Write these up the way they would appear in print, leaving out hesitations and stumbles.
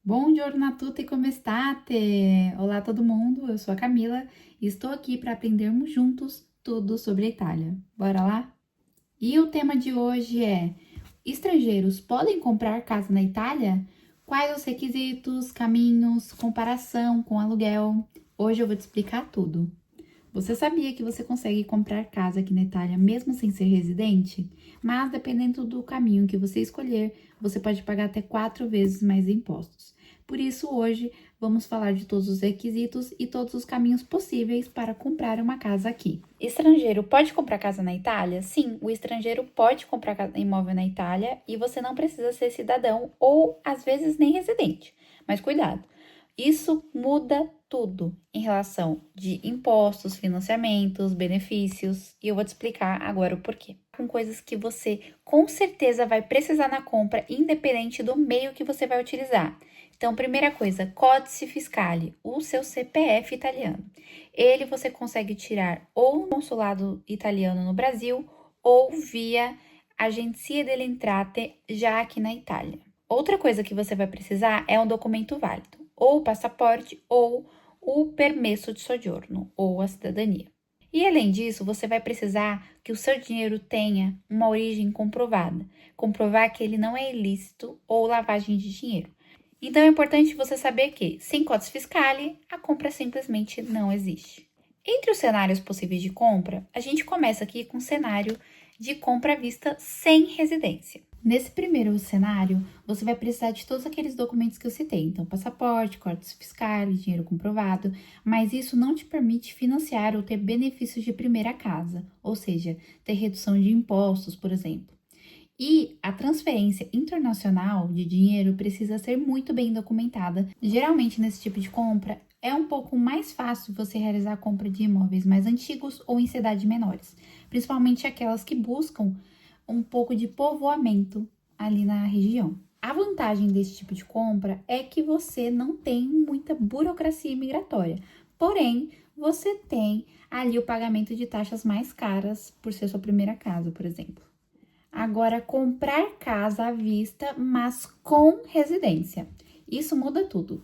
Buongiorno a tutti, come state? Olá todo mundo, eu sou a Camila e estou aqui para aprendermos juntos tudo sobre a Itália. Bora lá? E o tema de hoje é: estrangeiros podem comprar casa na Itália? Quais os requisitos, caminhos, comparação com aluguel? Hoje eu vou te explicar tudo. Você sabia que você consegue comprar casa aqui na Itália mesmo sem ser residente? Mas dependendo do caminho que você escolher, você pode pagar até 4 vezes mais impostos. Por isso, hoje vamos falar de todos os requisitos e todos os caminhos possíveis para comprar uma casa aqui. Estrangeiro pode comprar casa na Itália? Sim, o estrangeiro pode comprar imóvel na Itália e você não precisa ser cidadão ou às vezes nem residente. Mas cuidado! Isso muda tudo em relação de impostos, financiamentos, benefícios, e eu vou te explicar agora o porquê. Com coisas que você com certeza vai precisar na compra, independente do meio que você vai utilizar. Então, primeira coisa, Códice Fiscale, o seu CPF italiano. Ele você consegue tirar ou no consulado italiano no Brasil ou via Agenzia delle Entrate já aqui na Itália. Outra coisa que você vai precisar é um documento válido, ou o passaporte ou o permesso de soggiorno, ou a cidadania. E além disso, você vai precisar que o seu dinheiro tenha uma origem comprovada, comprovar que ele não é ilícito ou lavagem de dinheiro. Então é importante você saber que, sem Códice Fiscale, a compra simplesmente não existe. Entre os cenários possíveis de compra, a gente começa aqui com o cenário de compra à vista sem residência. Nesse primeiro cenário, você vai precisar de todos aqueles documentos que eu citei, então passaporte, códice fiscal, dinheiro comprovado, mas isso não te permite financiar ou ter benefícios de primeira casa, ou seja, ter redução de impostos, por exemplo. E a transferência internacional de dinheiro precisa ser muito bem documentada. Geralmente, nesse tipo de compra, é um pouco mais fácil você realizar a compra de imóveis mais antigos ou em cidades menores, principalmente aquelas que buscam um pouco de povoamento ali na região. A vantagem desse tipo de compra é que você não tem muita burocracia imigratória, porém, você tem ali o pagamento de taxas mais caras por ser sua primeira casa, por exemplo. Agora, comprar casa à vista, mas com residência. Isso muda tudo.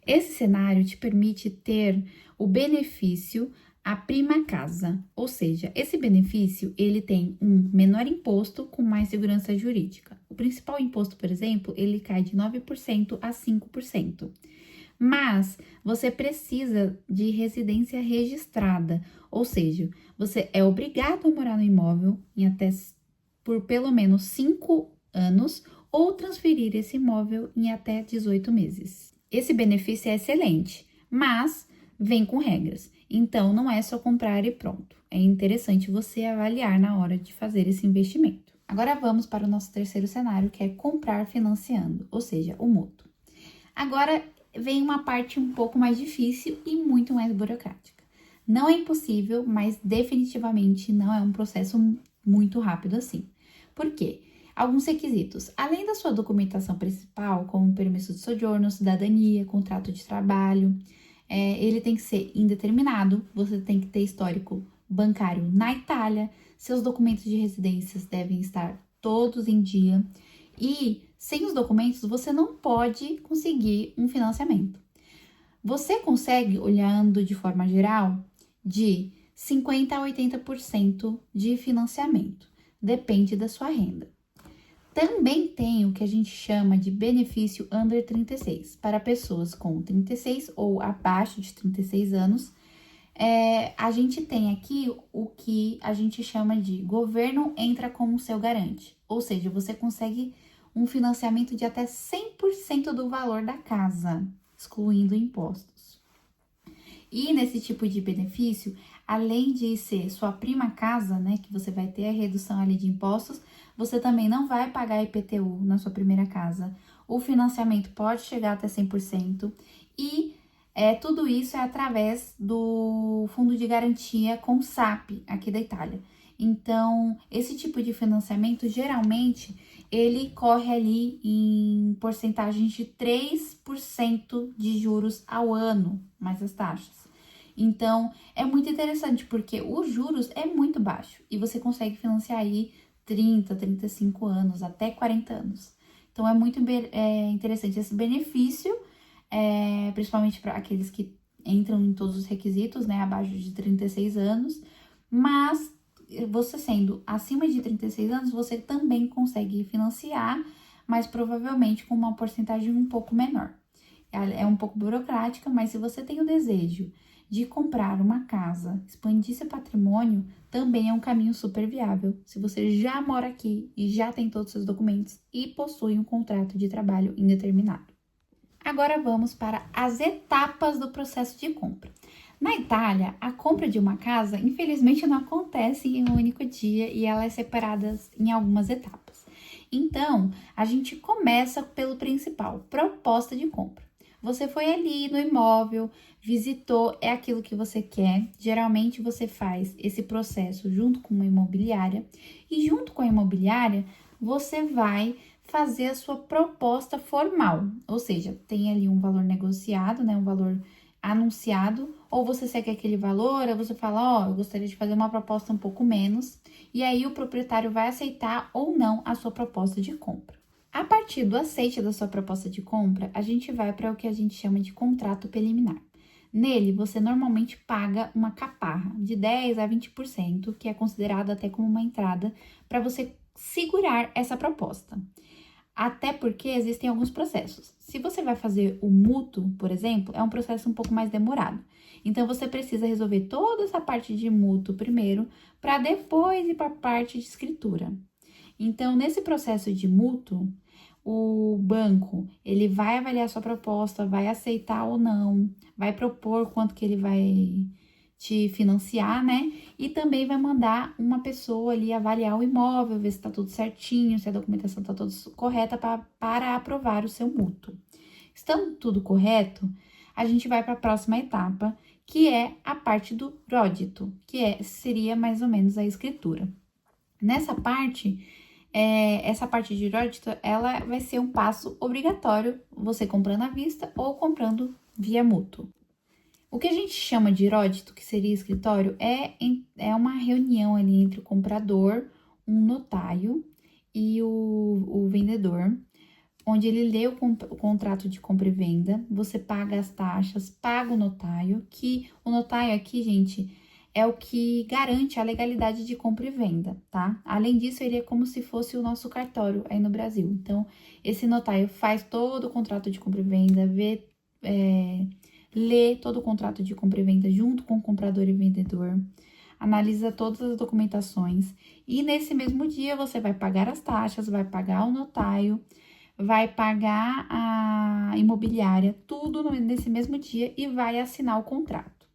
Esse cenário te permite ter o benefício a prima casa, ou seja, esse benefício ele tem um menor imposto com mais segurança jurídica. O principal imposto, por exemplo, ele cai de 9% a 5%. Mas você precisa de residência registrada, ou seja, você é obrigado a morar no imóvel em até por pelo menos 5 anos ou transferir esse imóvel em até 18 meses. Esse benefício é excelente, mas vem com regras. Então, não é só comprar e pronto. É interessante você avaliar na hora de fazer esse investimento. Agora vamos para o nosso terceiro cenário, que é comprar financiando, ou seja, o mútuo. Agora vem uma parte um pouco mais difícil e muito mais burocrática. Não é impossível, mas definitivamente não é um processo muito rápido assim. Por quê? Alguns requisitos. Além da sua documentação principal, como permesso de soggiorno, cidadania, contrato de trabalho, ele tem que ser indeterminado, você tem que ter histórico bancário na Itália, seus documentos de residências devem estar todos em dia e sem os documentos você não pode conseguir um financiamento. Você consegue, olhando de forma geral, de 50% a 80% de financiamento, depende da sua renda. Também tem o que a gente chama de benefício under 36, para pessoas com 36 ou abaixo de 36 anos. A gente tem aqui o que a gente chama de governo entra como seu garante, ou seja, você consegue um financiamento de até 100% do valor da casa, excluindo impostos. E nesse tipo de benefício, além de ser sua prima casa, né, que você vai ter a redução ali de impostos, você também não vai pagar IPTU na sua primeira casa. O financiamento pode chegar até 100% e tudo isso é através do Fundo de Garantia com SAP aqui da Itália. Então, esse tipo de financiamento, geralmente, ele corre ali em porcentagens de 3% de juros ao ano, mais as taxas. Então, é muito interessante, porque os juros é muito baixo e você consegue financiar aí 30, 35 anos, até 40 anos. Então, é muito interessante esse benefício, principalmente para aqueles que entram em todos os requisitos, né, abaixo de 36 anos, mas você sendo acima de 36 anos, você também consegue financiar, mas provavelmente com uma porcentagem um pouco menor. É um pouco burocrática, mas se você tem o desejo de comprar uma casa, expandir seu patrimônio, também é um caminho super viável. Se você já mora aqui e já tem todos os seus documentos e possui um contrato de trabalho indeterminado. Agora vamos para as etapas do processo de compra. Na Itália, a compra de uma casa, infelizmente, não acontece em um único dia e ela é separada em algumas etapas. Então, a gente começa pelo principal, proposta de compra. Você foi ali no imóvel, visitou, é aquilo que você quer. Geralmente você faz esse processo junto com uma imobiliária e junto com a imobiliária você vai fazer a sua proposta formal, ou seja, tem ali um valor negociado, né, um valor anunciado, ou você segue aquele valor, ou você fala, eu gostaria de fazer uma proposta um pouco menos, e aí o proprietário vai aceitar ou não a sua proposta de compra. A partir do aceite da sua proposta de compra, a gente vai para o que a gente chama de contrato preliminar. Nele, você normalmente paga uma caparra de 10 a 20%, que é considerado até como uma entrada, para você segurar essa proposta. Até porque existem alguns processos. Se você vai fazer o mútuo, por exemplo, é um processo um pouco mais demorado. Então, você precisa resolver toda essa parte de mútuo primeiro, para depois ir para a parte de escritura. Então, nesse processo de mútuo, o banco, ele vai avaliar sua proposta, vai aceitar ou não, vai propor quanto que ele vai te financiar, né? E também vai mandar uma pessoa ali avaliar o imóvel, ver se tá tudo certinho, se a documentação tá toda correta para aprovar o seu mútuo. Estando tudo correto, a gente vai para a próxima etapa, que é a parte do ródito, seria mais ou menos a escritura. Nessa parte, essa parte de ródito, ela vai ser um passo obrigatório, você comprando à vista ou comprando via mútuo. O que a gente chama de ródito, que seria escritório, é uma reunião ali entre o comprador, um notário e o vendedor, onde ele lê o contrato de compra e venda, você paga as taxas, paga o notário, que o notário aqui, gente, é o que garante a legalidade de compra e venda, tá? Além disso, ele é como se fosse o nosso cartório aí no Brasil. Então, esse notário faz todo o contrato de compra e venda, lê todo o contrato de compra e venda junto com o comprador e vendedor, analisa todas as documentações e nesse mesmo dia você vai pagar as taxas, vai pagar o notário, vai pagar a imobiliária, tudo nesse mesmo dia e vai assinar o contrato.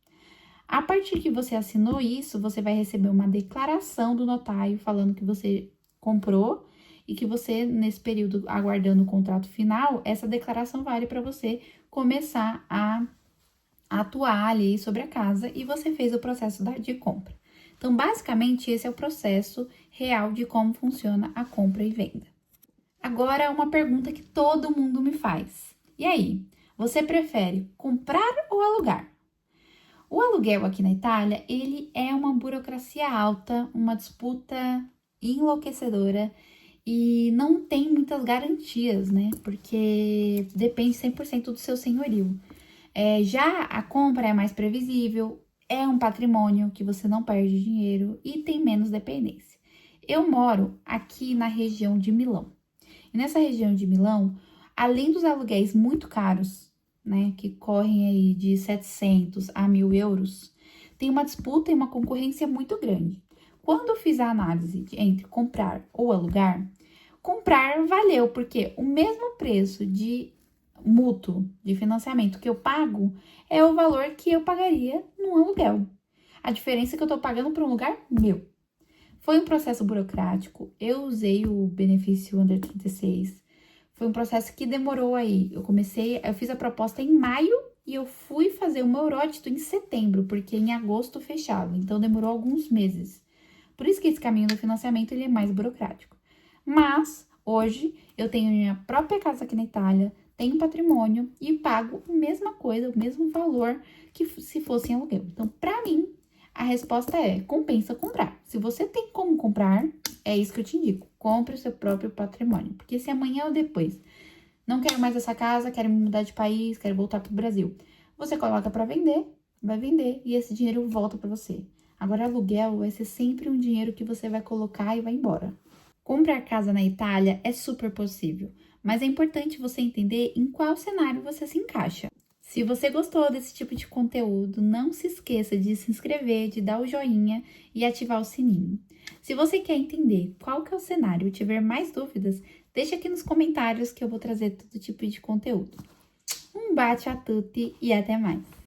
A partir que você assinou isso, você vai receber uma declaração do notário falando que você comprou e que você, nesse período, aguardando o contrato final, essa declaração vale para você começar a atuar ali sobre a casa e você fez o processo de compra. Então, basicamente, esse é o processo real de como funciona a compra e venda. Agora, uma pergunta que todo mundo me faz. E aí, você prefere comprar ou alugar? O aluguel aqui na Itália, ele é uma burocracia alta, uma disputa enlouquecedora e não tem muitas garantias, né? Porque depende 100% do seu senhorio. Já a compra é mais previsível, é um patrimônio que você não perde dinheiro e tem menos dependência. Eu moro aqui na região de Milão. E nessa região de Milão, além dos aluguéis muito caros, né, que correm aí de 700 a 1.000 euros, tem uma disputa e uma concorrência muito grande. Quando eu fiz a análise entre comprar ou alugar, comprar valeu, porque o mesmo preço de mútuo de financiamento que eu pago é o valor que eu pagaria no aluguel. A diferença é que eu tô pagando para um lugar meu. Foi um processo burocrático, eu usei o benefício Under 36, foi um processo que demorou aí. Eu fiz a proposta em maio e eu fui fazer o meu ródito em setembro, porque em agosto fechava, então demorou alguns meses. Por isso que esse caminho do financiamento ele é mais burocrático. Mas hoje eu tenho minha própria casa aqui na Itália, tenho patrimônio e pago a mesma coisa, o mesmo valor que se fosse em aluguel. Então, para mim, A resposta é: compensa comprar. Se você tem como comprar, é isso que eu te indico. Compre o seu próprio patrimônio. Porque se amanhã ou depois não quero mais essa casa, quero me mudar de país, quero voltar pro Brasil, você coloca para vender, vai vender e esse dinheiro volta para você. Agora, aluguel vai ser sempre um dinheiro que você vai colocar e vai embora. Comprar casa na Itália é super possível, mas é importante você entender em qual cenário você se encaixa. Se você gostou desse tipo de conteúdo, não se esqueça de se inscrever, de dar o joinha e ativar o sininho. Se você quer entender qual que é o cenário e tiver mais dúvidas, deixa aqui nos comentários que eu vou trazer todo tipo de conteúdo. Um bacio a tutti e até mais!